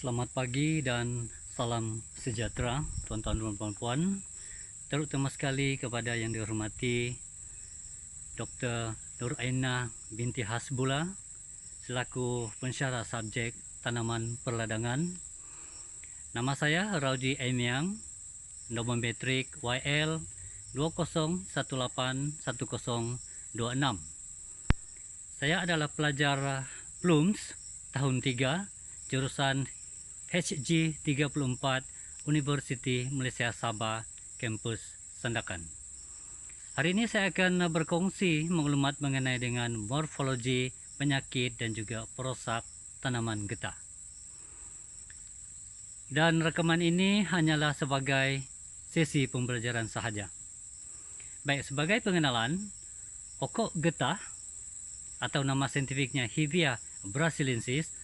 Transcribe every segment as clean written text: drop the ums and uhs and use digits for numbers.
Selamat pagi dan salam sejahtera tuan-tuan dan puan-puan, terutama sekali kepada yang dihormati Dr. Nur Aina binti Hasbullah selaku pensyarah subjek tanaman perladangan. Nama saya Rauji Emiang, nombor metrik YL 20181026. Saya adalah pelajar Plums tahun 3, jurusan HG 34 Universiti Malaysia Sabah, kampus Sandakan. Hari ini saya akan berkongsi maklumat mengenai dengan morfologi, penyakit dan juga perosak tanaman getah. Dan rekaman ini hanyalah sebagai sesi pembelajaran sahaja. Baik, sebagai pengenalan, pokok getah atau nama saintifiknya Hevea brasiliensis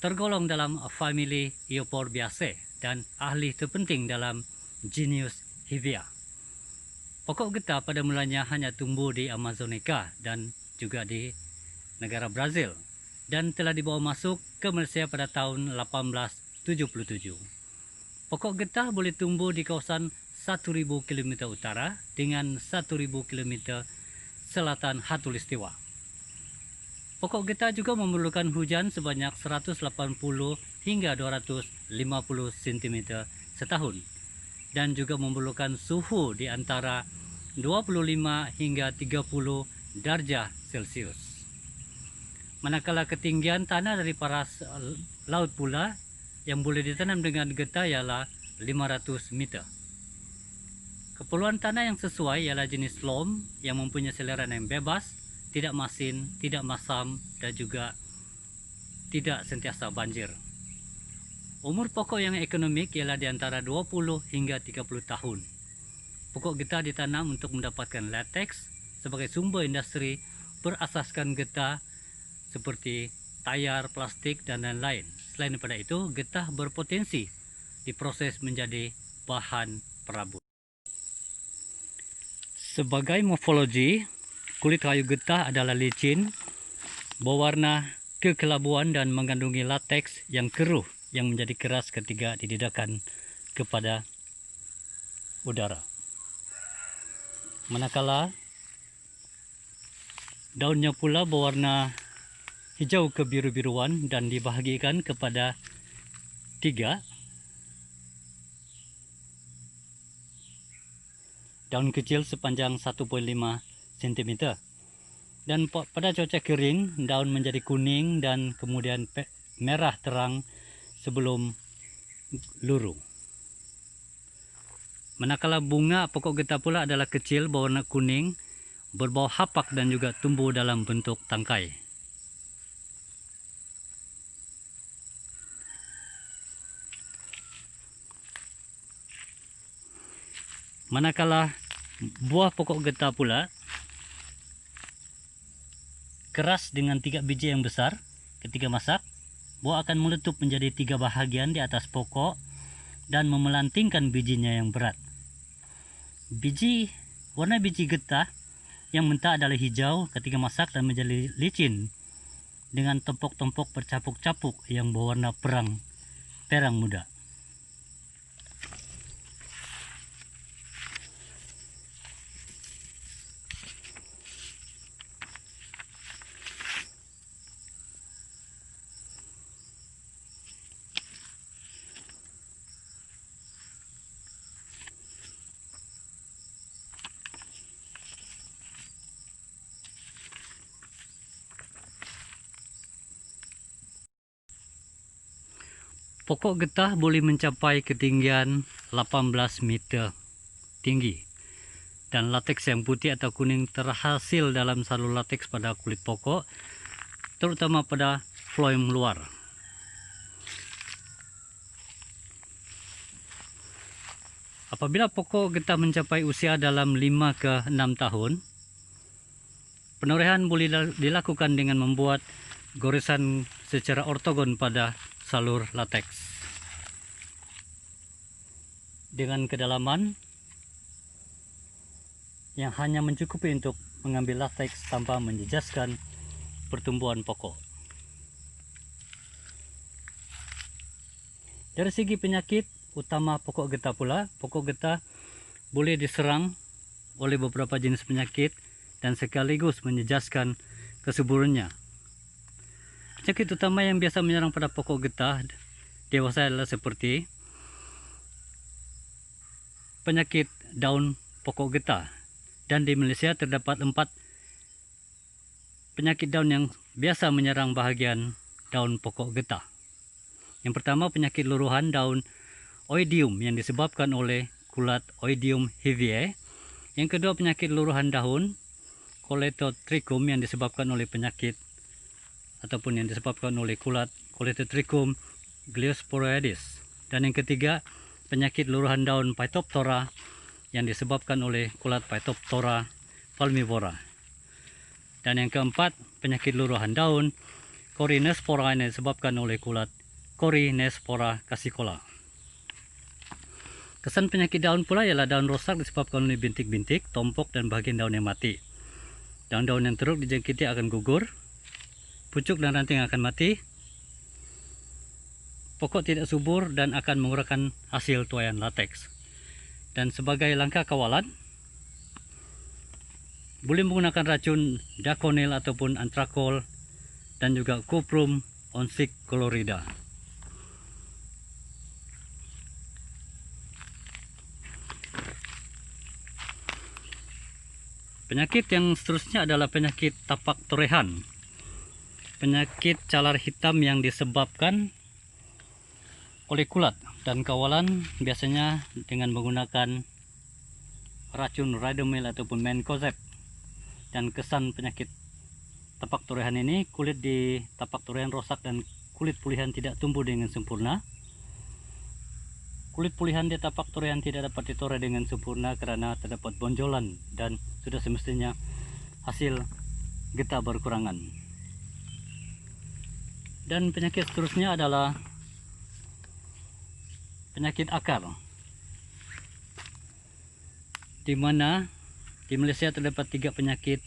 tergolong dalam famili Euphorbiaceae dan ahli terpenting dalam genus Hevea. Pokok getah pada mulanya hanya tumbuh di Amazonica dan juga di negara Brazil dan telah dibawa masuk ke Malaysia pada tahun 1877. Pokok getah boleh tumbuh di kawasan 1000 km utara dengan 1000 km selatan Khatulistiwa. Pokok getah juga memerlukan hujan sebanyak 180 hingga 250 cm setahun dan juga memerlukan suhu di antara 25 hingga 30 darjah Celcius. Manakala ketinggian tanah dari paras laut pula yang boleh ditanam dengan getah ialah 500 meter. Keperluan tanah yang sesuai ialah jenis loam yang mempunyai seliran yang bebas, tidak masin, tidak masam dan juga tidak sentiasa banjir. Umur pokok yang ekonomik ialah di antara 20 hingga 30 tahun. Pokok getah ditanam untuk mendapatkan latex sebagai sumber industri berasaskan getah seperti tayar, plastik dan lain-lain. Selain daripada itu, getah berpotensi diproses menjadi bahan perabot. Sebagai morfologi, kulit kayu getah adalah licin, berwarna kekelabuan dan mengandungi lateks yang keruh yang menjadi keras ketika didedahkan kepada udara. Manakala daunnya pula berwarna hijau kebiru-biruan dan dibahagikan kepada 3. Daun kecil sepanjang 1,5 cm. Dan pada cuaca kering, daun menjadi kuning dan kemudian merah terang sebelum luruh. Manakala bunga pokok getah pula adalah kecil, berwarna kuning, berbau hapak dan juga tumbuh dalam bentuk tangkai. Manakala buah pokok getah pula keras dengan 3 biji yang besar, ketika masak, buah akan meletup menjadi 3 bahagian di atas pokok dan memelantingkan bijinya yang berat. Warna biji getah yang mentah adalah hijau ketika masak dan menjadi licin dengan tompok-tompok bercapuk-capuk yang berwarna perang muda. Pokok getah boleh mencapai ketinggian 18 meter tinggi dan lateks yang putih atau kuning terhasil dalam salur lateks pada kulit pokok, terutama pada phloem luar. Apabila pokok getah mencapai usia dalam 5 ke 6 tahun, penurihan boleh dilakukan dengan membuat goresan secara ortogon pada salur lateks dengan kedalaman yang hanya mencukupi untuk mengambil lateks tanpa menjejaskan pertumbuhan pokok. Dari segi penyakit utama pokok getah pula, pokok getah boleh diserang oleh beberapa jenis penyakit dan sekaligus menjejaskan kesuburannya. Penyakit utama yang biasa menyerang pada pokok getah dewasa adalah seperti penyakit daun pokok getah. Dan di Malaysia terdapat 4 penyakit daun yang biasa menyerang bahagian daun pokok getah. Yang pertama, penyakit luruhan daun oidium yang disebabkan oleh kulat Oidium heaviae. Yang kedua, penyakit luruhan daun Colletotrichum yang disebabkan oleh penyakit ataupun yang disebabkan oleh kulat Colletotrichum gliosporoides. Dan yang ketiga, penyakit luruhan daun Phytophthora yang disebabkan oleh kulat Phytophthora palmivora. Dan yang keempat, penyakit luruhan daun Corynespora yang disebabkan oleh kulat Corynespora cassicola. Kesan penyakit daun pula ialah daun rosak disebabkan oleh bintik-bintik, tompok dan bahagian daun yang mati. Daun-daun yang teruk dijangkiti akan gugur, pucuk dan ranting akan mati, pokok tidak subur dan akan mengeluarkan hasil tuaian lateks. Dan sebagai langkah kawalan, boleh menggunakan racun daconil ataupun antrakol dan juga cuprum oxychlorida. Penyakit yang seterusnya adalah penyakit tapak torehan. Penyakit calar hitam yang disebabkan oleh kulat, dan kawalan biasanya dengan menggunakan racun rhizomyl ataupun mancozeb. Dan kesan penyakit tapak torehan ini, kulit di tapak torehan rosak dan kulit pulihan tidak tumbuh dengan sempurna. Kulit pulihan di tapak torehan tidak dapat ditore dengan sempurna karena terdapat bonjolan dan sudah semestinya hasil getah berkurangan. Dan penyakit seterusnya adalah penyakit akar, di mana di Malaysia terdapat 3 penyakit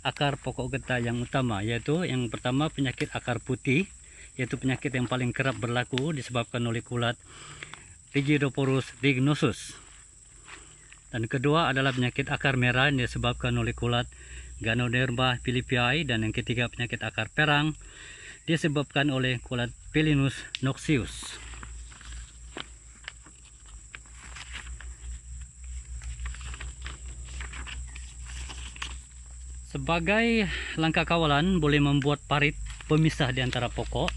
akar pokok getah yang utama, yaitu yang pertama penyakit akar putih, yaitu penyakit yang paling kerap berlaku disebabkan oleh kulat Rigidoporus rignosus. Dan kedua adalah penyakit akar merah yang disebabkan oleh kulat Ganoderma philippi, dan yang ketiga penyakit akar perang disebabkan oleh kulat Pelinus noxius. Sebagai langkah kawalan, boleh membuat parit pemisah di antara pokok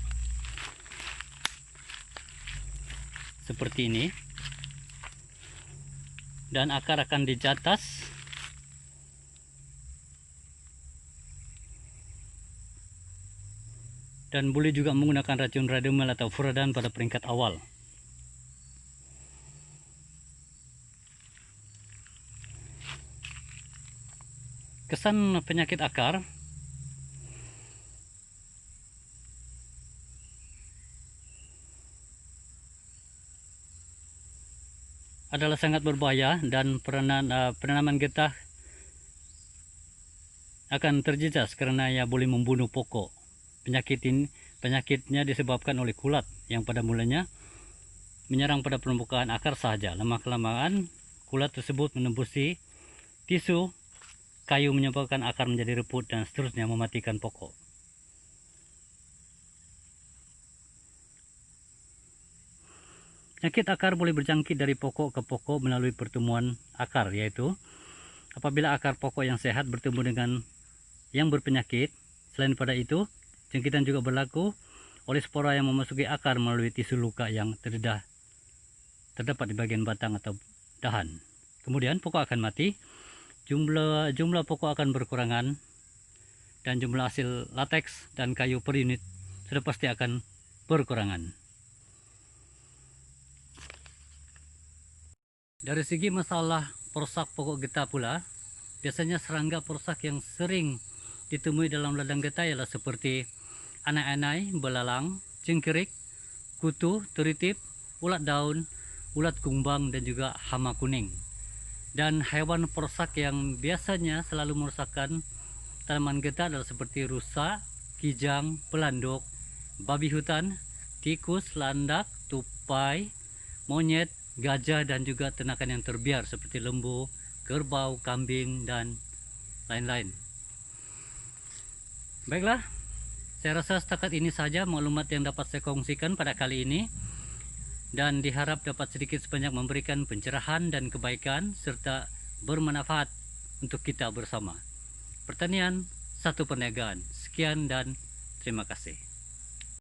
seperti ini, dan akar akan dijatas dan boleh juga menggunakan racun rhizomyl atau furadan pada peringkat awal. Kesan penyakit akar adalah sangat berbahaya, dan penanaman getah akan terjejas karena ia boleh membunuh pokok. Penyakitnya disebabkan oleh kulat yang pada mulanya menyerang pada permukaan akar sahaja. Lama-kelamaan kulat tersebut menembusi tisu kayu menyebabkan akar menjadi reput dan seterusnya mematikan pokok. Penyakit akar boleh berjangkit dari pokok ke pokok melalui pertemuan akar, yaitu apabila akar pokok yang sehat bertemu dengan yang berpenyakit. Selain pada itu, jangkitan juga berlaku oleh spora yang memasuki akar melalui tisu luka yang terdapat di bagian batang atau dahan. Kemudian pokok akan mati, jumlah pokok akan berkurangan, dan jumlah hasil lateks dan kayu per unit sudah pasti akan berkurangan. Dari segi masalah perusak pokok getah pula, biasanya serangga perusak yang sering ditemui dalam ladang getah ialah seperti anai-anai, belalang, cengkerik, kutu, teritip, ulat daun, ulat kumbang, dan juga hama kuning. Dan hewan perusak yang biasanya selalu merusakkan tanaman getah adalah seperti rusa, kijang, pelanduk, babi hutan, tikus, landak, tupai, monyet, gajah, dan juga ternakan yang terbiar seperti lembu, kerbau, kambing, dan lain-lain. Baiklah, saya rasa setakat ini saja maklumat yang dapat saya kongsikan pada kali ini, dan diharap dapat sedikit sebanyak memberikan pencerahan dan kebaikan serta bermanfaat untuk kita bersama. Pertanian, satu perniagaan. Sekian dan terima kasih.